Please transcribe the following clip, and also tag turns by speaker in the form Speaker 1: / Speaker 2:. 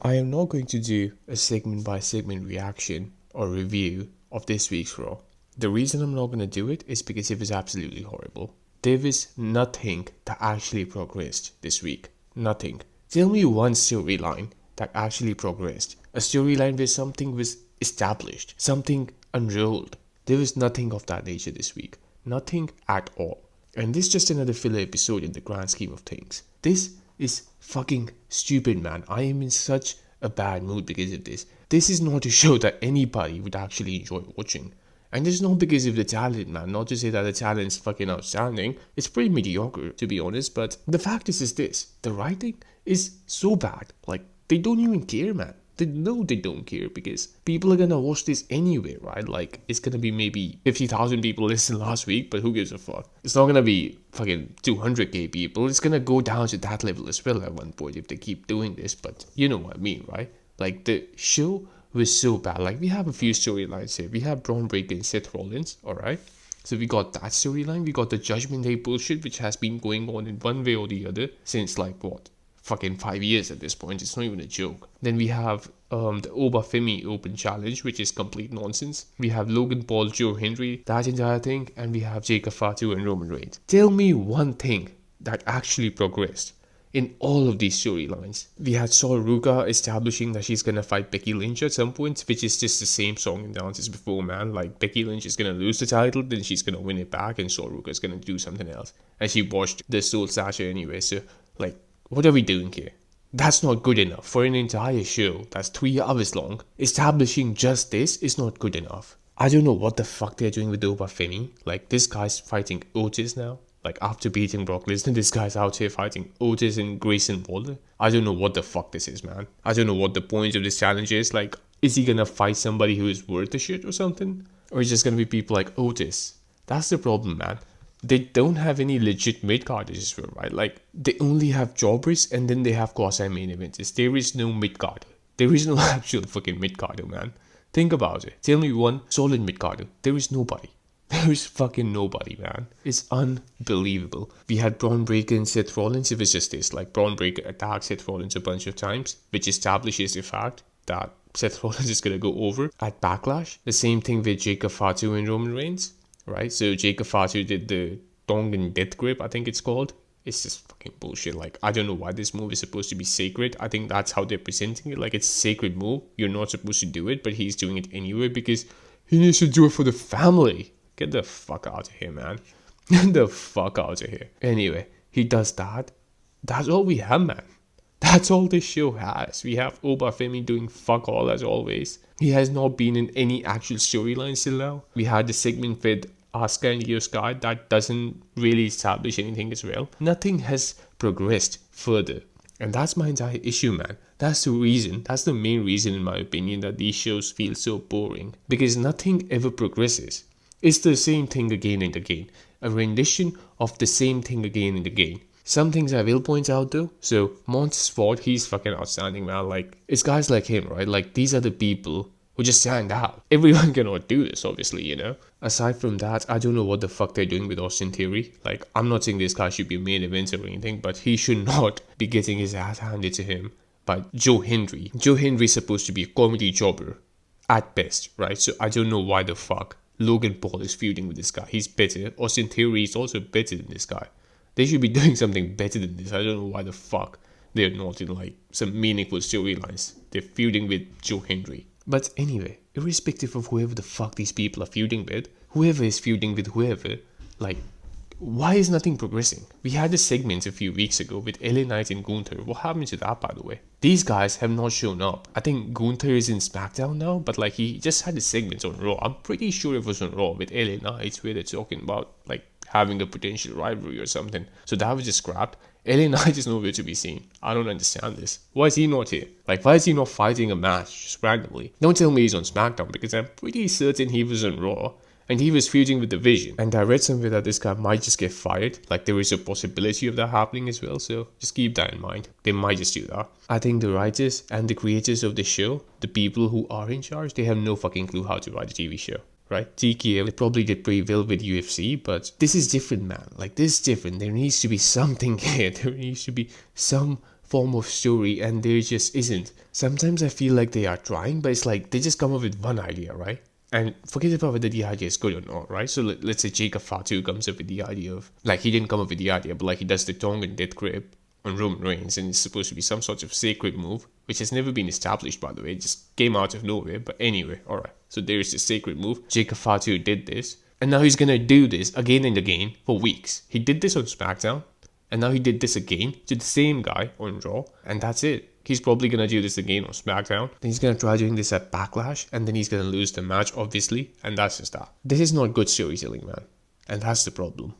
Speaker 1: I am not going to do a segment by segment reaction or review of this week's Raw. The reason I'm not going to do it is because it was absolutely horrible. There was nothing that actually progressed this week. Nothing. Tell me one storyline that actually progressed. A storyline where something was established, something unrolled. There was nothing of that nature this week. Nothing at all. And this is just another filler episode in the grand scheme of things. This is fucking stupid, man. I am in such a bad mood because of this. This is not a show that anybody would actually enjoy watching. And it's not because of the talent, man. Not to say that the talent's fucking outstanding. It's pretty mediocre, to be honest. But the fact is this. The writing is so bad. Like, they don't even care, man. They know they don't care because people are gonna watch this anyway, right? Like, it's gonna be maybe 50,000 people listened last week, but who gives a fuck? It's not gonna be fucking 200k people. It's gonna go down to that level as well at one point if they keep doing this, but you know what I mean, right? Like, the show was so bad. Like, we have a few storylines here. We have Braun Breaker and Seth Rollins, alright? So we got that storyline. We got the Judgment Day bullshit, which has been going on in one way or the other since, like, what? Fucking 5 years at this point. It's not even a joke. Then we have the Obafemi Open Challenge, which is complete nonsense. We have Logan Paul, Joe Hendry, that entire thing, and we have Jacob Fatu and Roman Reigns. Tell me one thing that actually progressed in all of these storylines. We had Sol Ruka establishing that she's gonna fight Becky Lynch at some point, which is just the same song and dance as before, man. Like, Becky Lynch is gonna lose the title, then she's gonna win it back, and Sol Ruka is gonna do something else. And she watched the Soul Sasha anyway, so, like, what are we doing here? That's not good enough. For an entire show that's 3 hours long, establishing just this is not good enough. I don't know what the fuck they're doing with Obafemi. Like, this guy's fighting Otis now. Like, after beating Brock Lesnar, this guy's out here fighting Otis and Grayson Waller. I don't know what the fuck this is, man. I don't know what the point of this challenge is. Like, is he gonna fight somebody who is worth the shit or something? Or is it just gonna be people like Otis? That's the problem, man. They don't have any legit mid-carders as well, right? Like, they only have jobbers and then they have quasi-main events. There is no mid-carder. There is no actual fucking mid-carder, man. Think about it. Tell me one solid mid-carder. There is nobody. There is fucking nobody, man. It's unbelievable. We had Braun Breaker and Seth Rollins. It was just this. Like, Braun Breaker attacks Seth Rollins a bunch of times, which establishes the fact that Seth Rollins is going to go over at Backlash. The same thing with Jacob Fatu and Roman Reigns. Right, so Jacob Fatu did the Tongan Death Grip, I think it's called. It's just fucking bullshit. Like, I don't know why this move is supposed to be sacred. I think that's how they're presenting it. Like, it's a sacred move. You're not supposed to do it, but he's doing it anyway because he needs to do it for the family. Get the fuck out of here, man. Get the fuck out of here. Anyway, he does that. That's all we have, man. That's all this show has. We have Obafemi doing fuck all as always. He has not been in any actual storylines till now. We had the segment with Asuka and Io Sky that doesn't really establish anything as well. Nothing has progressed further. And that's my entire issue, man. That's the reason, that's the main reason in my opinion that these shows feel so boring. Because nothing ever progresses. It's the same thing again and again. A rendition of the same thing again and again. Some things I will point out though. So Montez Ford, he's fucking outstanding, man. Like, it's guys like him, right? Like, these are the people who just stand out. Everyone cannot do this, obviously, you know. Aside from that, I don't know what the fuck they're doing with Austin Theory. Like, I'm not saying this guy should be a main eventer or anything, but he should not be getting his ass handed to him by Joe Hendry. Joe Hendry's supposed to be a comedy jobber at best, right? So I don't know why the fuck Logan Paul is feuding with this guy. He's better. Austin Theory is also better than this guy. They should be doing something better than this. I don't know why the fuck they're not in like some meaningful storylines. They're feuding with Joe Hendry. But anyway, irrespective of whoever the fuck these people are feuding with, whoever is feuding with whoever, like, why is nothing progressing? We had a segment a few weeks ago with LA Knight and Gunther. What happened to that, by the way? These guys have not shown up. I think Gunther is in SmackDown now, but like, he just had a segment on Raw. I'm pretty sure it was on Raw with LA Knight where they're talking about like having a potential rivalry or something. So that was just scrapped. LA Knight is nowhere to be seen. I don't understand this. Why is he not here? Like, why is he not fighting a match just randomly? Don't tell me he's on SmackDown because I'm pretty certain he was on Raw and he was feuding with the Vision. And I read somewhere that this guy might just get fired. Like, there is a possibility of that happening as well. So just keep that in mind. They might just do that. I think the writers and the creators of the show, the people who are in charge, they have no fucking clue how to write a TV show. Right? TKO, they probably did pretty well with UFC, but this is different, man. Like, this is different. There needs to be something here. There needs to be some form of story, and there just isn't. Sometimes I feel like they are trying, but it's like they just come up with one idea, right? And forget about whether the idea is good or not, right? So let's say Jacob Fatu comes up with the idea of, like, he didn't come up with the idea, but like he does the Tongan death grip on Roman Reigns, and it's supposed to be some sort of sacred move, which has never been established, by the way. It just came out of nowhere. But anyway, alright. So there is the sacred move. Jacob Fatu did this, and now he's gonna do this again and again for weeks. He did this on SmackDown, and now he did this again to the same guy on Raw, and that's it. He's probably gonna do this again on SmackDown. Then he's gonna try doing this at Backlash, and then he's gonna lose the match, obviously, and that's just that. This is not good storytelling, man. And that's the problem.